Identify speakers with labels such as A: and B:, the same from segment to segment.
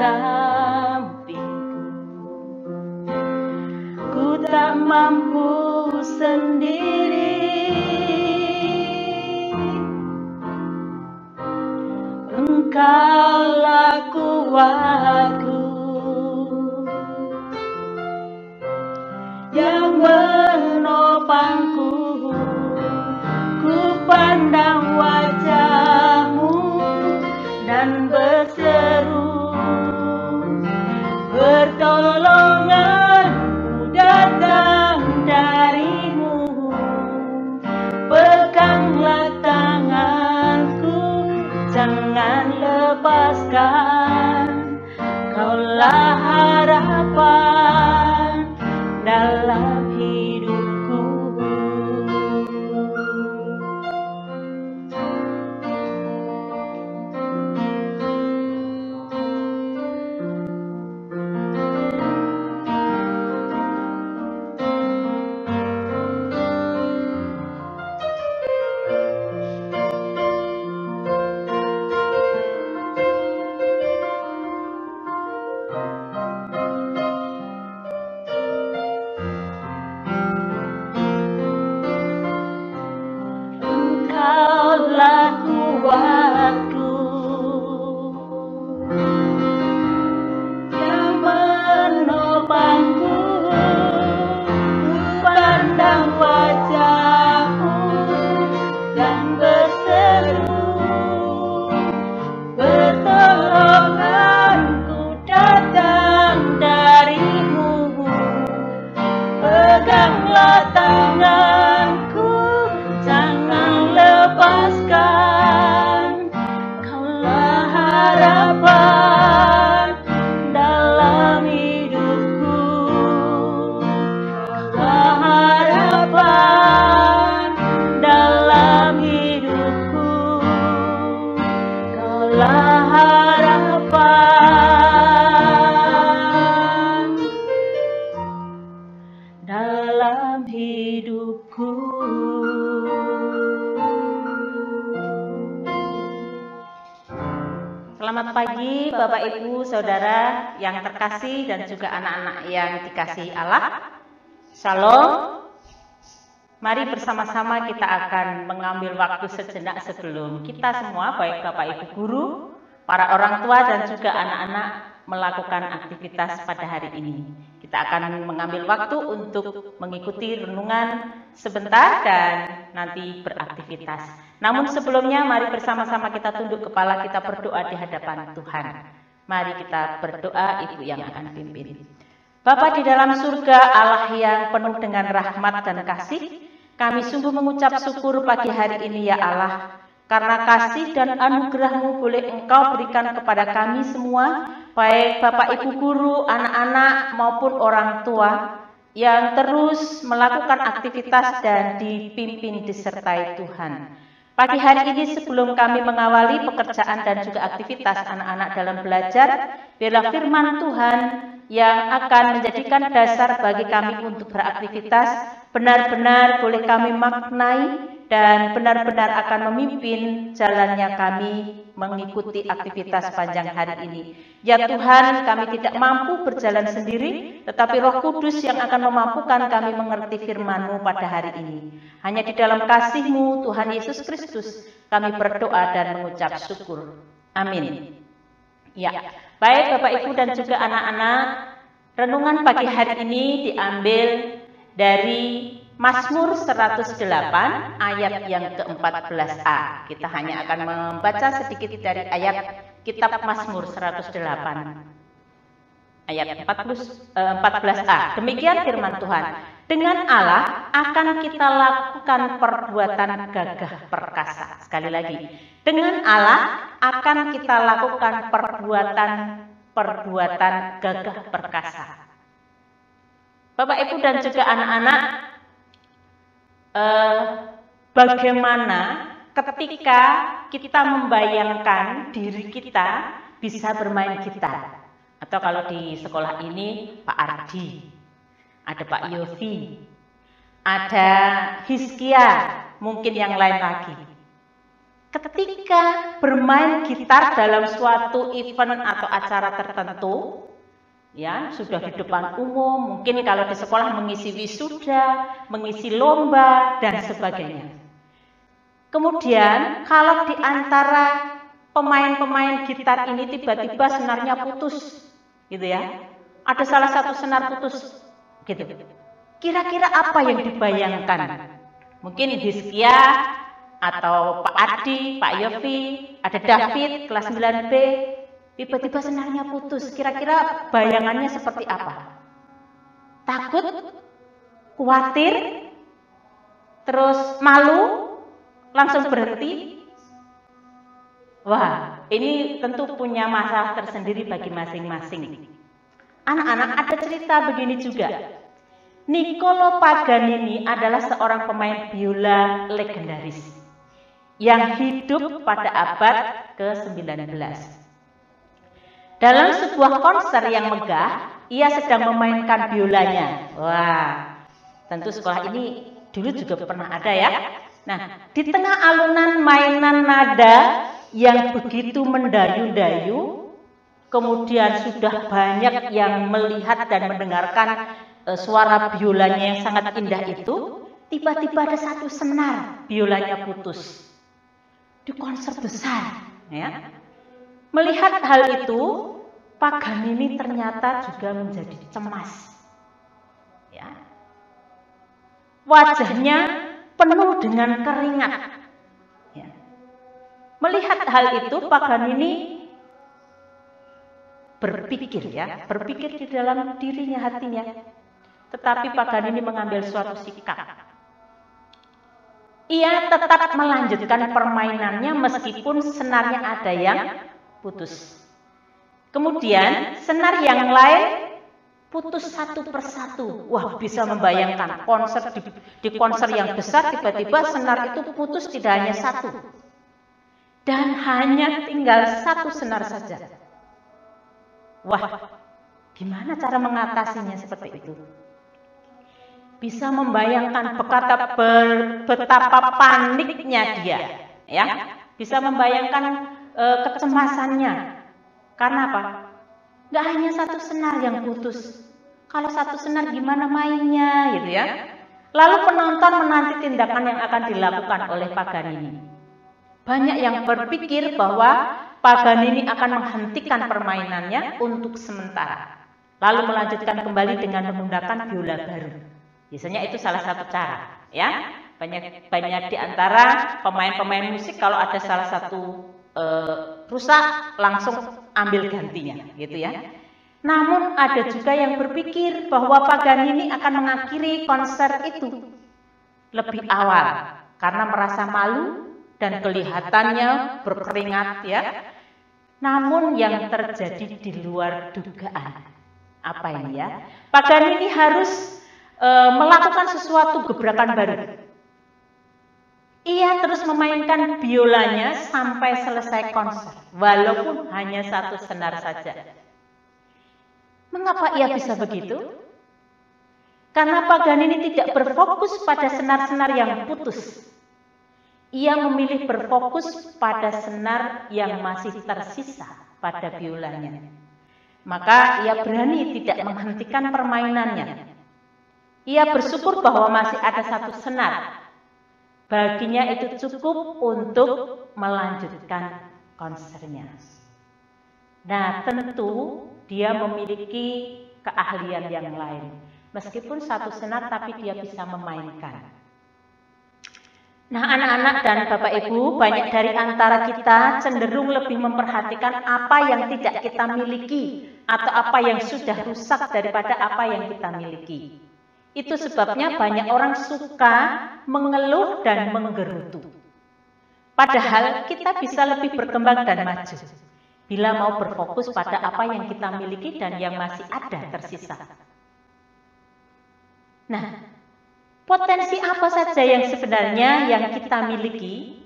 A: pendampingku. Ku tak mampu sendiri, Engkaulah kuatku yang menopangku. Ku pandang wajah-Mu dan berseru, pertolonganku datang dari-Mu. Peganglah tanganku, jangan lepaskan. Kaulah harapan dalam hidupku. Engkaulah kuatku yang menopangku. Ku pandang wajah-Mu dan berseru, pertolonganku datang dari-Mu. Peganglah tanganku, jangan lepaskan. Kaulah harapan dalam hidupku. Kaulah harapan dalam hidupku. Kaulah harapan dalam hidupku. Selamat pagi Bapak Ibu Saudara yang terkasih dan juga anak-anak yang dikasihi Allah. Shalom. Mari bersama-sama kita akan mengambil waktu sejenak sebelum kita semua, baik Bapak Ibu guru, para orang tua dan juga anak-anak melakukan aktivitas pada hari ini. Kita akan mengambil waktu untuk mengikuti renungan sebentar dan nanti beraktivitas. Namun sebelumnya mari bersama-sama kita tunduk kepala, kita berdoa di hadapan Tuhan. Mari kita berdoa, Ibu yang akan pimpin. Bapa di dalam surga, Allah yang penuh dengan rahmat dan kasih, kami sungguh mengucap syukur pagi hari ini ya Allah, karena kasih dan anugerah-Mu boleh Engkau berikan kepada kami semua, baik Bapak Ibu guru, anak-anak maupun orang tua, yang terus melakukan aktivitas dan dipimpin disertai Tuhan. Pagi hari ini sebelum kami mengawali pekerjaan dan juga aktivitas anak-anak dalam belajar, biarlah firman Tuhan yang akan menjadikan dasar bagi kami untuk beraktivitas benar-benar boleh kami maknai dan benar-benar akan memimpin jalannya kami mengikuti aktivitas panjang hari ini. Ya Tuhan, kami tidak mampu berjalan sendiri, tetapi Roh Kudus yang akan memampukan kami mengerti firman-Mu pada hari ini. Hanya di dalam kasih-Mu, Tuhan Yesus Kristus, kami berdoa dan mengucap syukur. Amin. Ya, baik Bapak Ibu dan juga anak-anak, renungan pagi hari ini diambil dari Mazmur 108 ayat yang ke-14a. Kita hanya akan membaca sedikit dari ayat kitab Mazmur 108 ayat 14a. Demikian firman Tuhan. Dengan Allah akan kita lakukan perbuatan gagah perkasa. Sekali lagi. Dengan Allah akan kita lakukan perbuatan gagah perkasa. Bapak Ibu dan juga anak-anak, bagaimana ketika kita membayangkan diri kita bisa bermain gitar, atau kalau di sekolah ini Pak Ardi, ada Pak Yofi, ada Hiskia, mungkin yang lain lagi. ketika bermain gitar dalam suatu event atau acara tertentu, ya sudah di depan umum, mungkin kalau di sekolah mengisi wisuda, mengisi lomba dan sebagainya. Kemudian kalau di antara pemain-pemain gitar ini tiba-tiba senarnya putus, gitu ya, ada salah satu senar putus, gitu. Kira-kira apa yang dibayangkan? Mungkin Hizkia atau Pak Adi, Pak Yofi, ada David kelas 9B, tiba-tiba senarnya putus. Kira-kira bayangannya seperti apa? Takut, khawatir, terus malu, langsung berhenti. Wah, ini tentu punya masalah tersendiri bagi masing-masing. Anak-anak, ada cerita begini juga. Niccolo Paganini adalah seorang pemain biola legendaris yang hidup pada abad ke-19. Dalam sebuah konser yang megah, ia sedang memainkan biolanya. Wah, tentu sekolah ini dulu juga pernah ada ya. Nah, di tengah alunan mainan nada yang begitu mendayu-dayu, kemudian sudah banyak yang melihat dan mendengarkan suara biolanya yang sangat indah itu, tiba-tiba ada satu senar biolanya putus di konser besar, ya. Melihat hal itu, Paganini ternyata juga menjadi cemas, ya. Wajahnya penuh dengan keringat, ya. Melihat hal itu, Paganini berpikir di dalam dirinya, hatinya. Tetapi Paganini mengambil suatu sikap. Ia tetap melanjutkan permainannya meskipun senarnya ada yang putus. Kemudian senar yang lain putus satu persatu. Wah, bisa membayangkan konser di konser yang besar tiba-tiba senar itu putus tidak hanya satu. Dan hanya tinggal satu senar saja. Wah, gimana cara mengatasinya seperti itu? Bisa membayangkan betapa paniknya dia, ya. Bisa membayangkan kecemasannya. Karena apa? Gak hanya satu senar yang putus. Kalau satu senar gimana mainnya, gitu ya. Lalu penonton menanti tindakan yang akan dilakukan oleh Paganini. Banyak yang berpikir bahwa Paganini akan menghentikan permainannya untuk sementara, lalu melanjutkan kembali dengan menggunakan biola baru. Biasanya itu salah satu cara, ya. Banyak di antara pemain-pemain musik kalau ada salah satu rusak langsung ambil gantinya, gitu ya. Namun ada juga yang berpikir bahwa Paganini akan mengakhiri konser itu lebih awal karena merasa malu dan kelihatannya berkeringat, ya. Namun yang terjadi di luar dugaan. Apa ini ya? Paganini harus melakukan sesuatu gebrakan baru. Ia terus memainkan biolanya sampai selesai konser, walaupun hanya satu senar saja. Mengapa ia bisa begitu? Karena Paganini tidak berfokus pada senar-senar yang putus. Ia memilih berfokus pada senar yang masih tersisa pada biolanya. Maka ia berani tidak menghentikan permainannya. Ia bersyukur bahwa masih ada satu senar. Baginya itu cukup untuk melanjutkan konsernya. Nah, tentu dia memiliki keahlian yang lain. Meskipun satu senar, tapi dia bisa memainkan. Nah, anak-anak dan Bapak Ibu, banyak dari antara kita cenderung lebih memperhatikan apa yang tidak kita miliki atau apa yang sudah rusak daripada apa yang kita miliki. Itu sebabnya banyak orang suka mengeluh dan menggerutu. Padahal kita bisa lebih berkembang dan maju bila mau berfokus pada apa yang kita miliki dan yang masih ada tersisa. Nah, potensi apa saja yang sebenarnya yang kita miliki,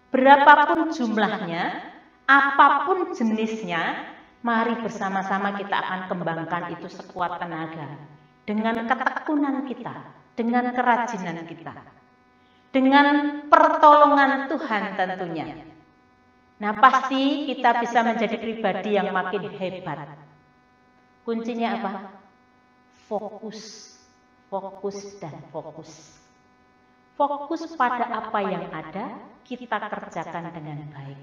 A: berapapun jumlahnya, apapun jenisnya, mari bersama-sama kita akan kembangkan itu sekuat tenaga. Dengan ketekunan kita, dengan kerajinan kita. dengan pertolongan Tuhan tentunya. Nah, pasti kita bisa menjadi pribadi yang makin hebat. Kuncinya apa? Fokus, fokus, dan fokus. Fokus pada apa yang ada, kita kerjakan dengan baik.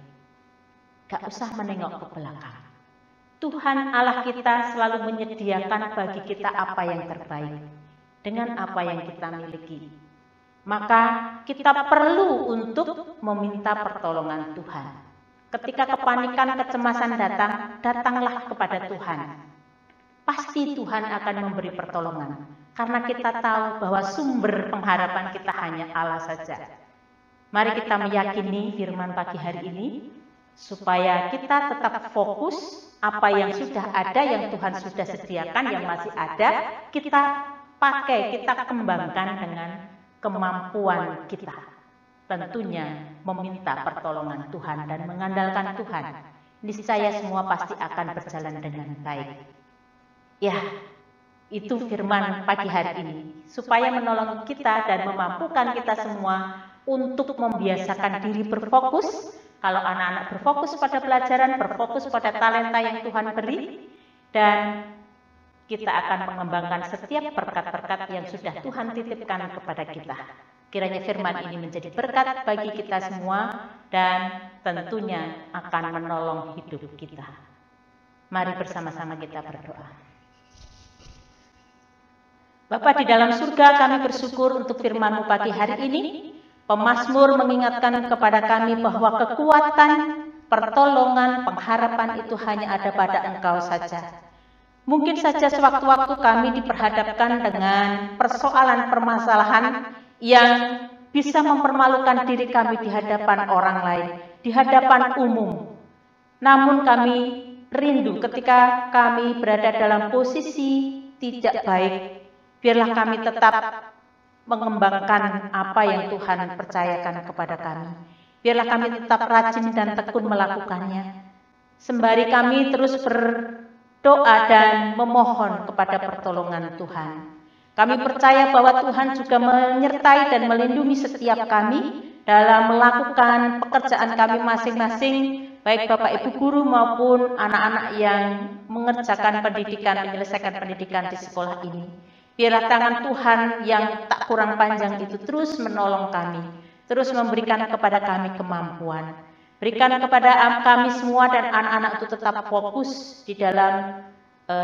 A: Gak usah menengok ke belakang. Tuhan Allah kita selalu menyediakan bagi kita apa yang terbaik dengan apa yang kita miliki. Maka kita perlu untuk meminta pertolongan Tuhan. Ketika kepanikan, kecemasan datang, datanglah kepada Tuhan. Pasti Tuhan akan memberi pertolongan. Karena kita tahu bahwa sumber pengharapan kita hanya Allah saja. Mari kita meyakini firman pagi hari ini, supaya kita tetap fokus apa yang sudah ada, yang Tuhan sudah sediakan, yang masih ada, kita pakai, kita kembangkan dengan kemampuan kita. Tentunya meminta pertolongan Tuhan dan mengandalkan Tuhan. Niscaya semua pasti akan berjalan dengan baik. Ya, itu firman pagi hari ini, supaya menolong kita dan memampukan kita semua untuk membiasakan diri berfokus. Kalau anak-anak berfokus pada pelajaran, berfokus pada talenta yang Tuhan beri, dan kita akan mengembangkan setiap berkat-berkat yang sudah Tuhan titipkan kepada kita. Kiranya firman ini menjadi berkat bagi kita semua dan tentunya akan menolong hidup kita. Mari bersama-sama kita berdoa. Bapa di dalam surga, kami bersyukur untuk firman-Mu pagi hari ini. Pemazmur mengingatkan kepada kami bahwa kekuatan, pertolongan, pengharapan itu hanya ada pada Engkau saja. Mungkin saja sewaktu-waktu kami diperhadapkan dengan persoalan permasalahan yang bisa mempermalukan diri kami di hadapan orang lain, di hadapan umum. Namun kami rindu ketika kami berada dalam posisi tidak baik, biarlah kami tetap mengembangkan apa yang Tuhan percayakan kepada kami. Biarlah kami tetap rajin dan tekun melakukannya. Sembari kami terus berdoa dan memohon kepada pertolongan Tuhan. Kami percaya bahwa Tuhan juga menyertai dan melindungi setiap kami dalam melakukan pekerjaan kami masing-masing, baik Bapak Ibu guru maupun anak-anak yang mengerjakan pendidikan, menyelesaikan pendidikan di sekolah ini. Biarlah tangan Tuhan yang tak kurang panjang itu terus menolong kami, terus memberikan kepada kami kemampuan. Berikan kepada kami semua dan anak-anak itu tetap fokus di dalam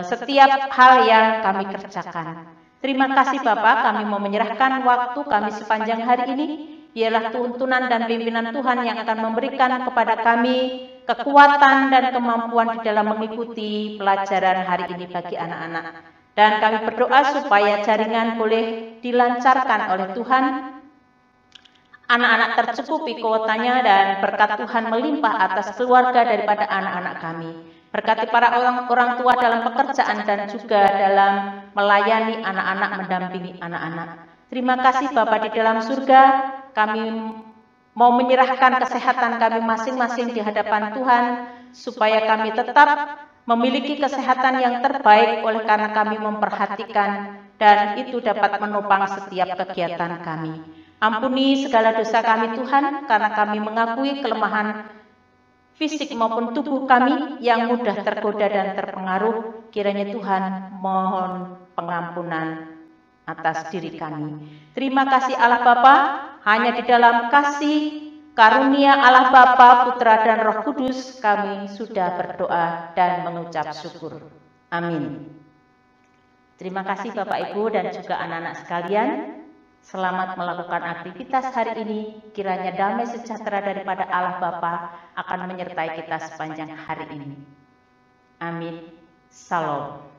A: setiap hal yang kami kerjakan. Terima kasih Bapak, kami mau menyerahkan waktu kami sepanjang hari ini. Biarlah tuntunan dan pimpinan Tuhan yang akan memberikan kepada kami kekuatan dan kemampuan di dalam mengikuti pelajaran hari ini bagi anak-anak. Dan kami berdoa supaya jaringan boleh dilancarkan oleh Tuhan. Anak-anak tercukupi kuotanya dan berkat Tuhan melimpah atas keluarga daripada anak-anak kami. Berkati para orang tua dalam pekerjaan dan juga dalam melayani anak-anak, mendampingi anak-anak. Terima kasih Bapa di dalam surga, kami mau menyerahkan kesehatan kami masing-masing di hadapan Tuhan, supaya kami tetap memiliki kesehatan yang terbaik oleh karena kami memperhatikan dan itu dapat menopang setiap kegiatan kami. Ampuni segala dosa kami Tuhan, karena kami mengakui kelemahan fisik maupun tubuh kami yang mudah tergoda dan terpengaruh. Kiranya Tuhan mohon pengampunan atas diri kami. Terima kasih Allah Bapa, hanya di dalam kasih karunia Allah Bapa, Putra dan Roh Kudus kami sudah berdoa dan mengucap syukur. Amin. Terima kasih Bapak Ibu dan juga anak-anak sekalian. Selamat melakukan aktivitas hari ini. Kiranya damai sejahtera daripada Allah Bapa akan menyertai kita sepanjang hari ini. Amin. Shalom.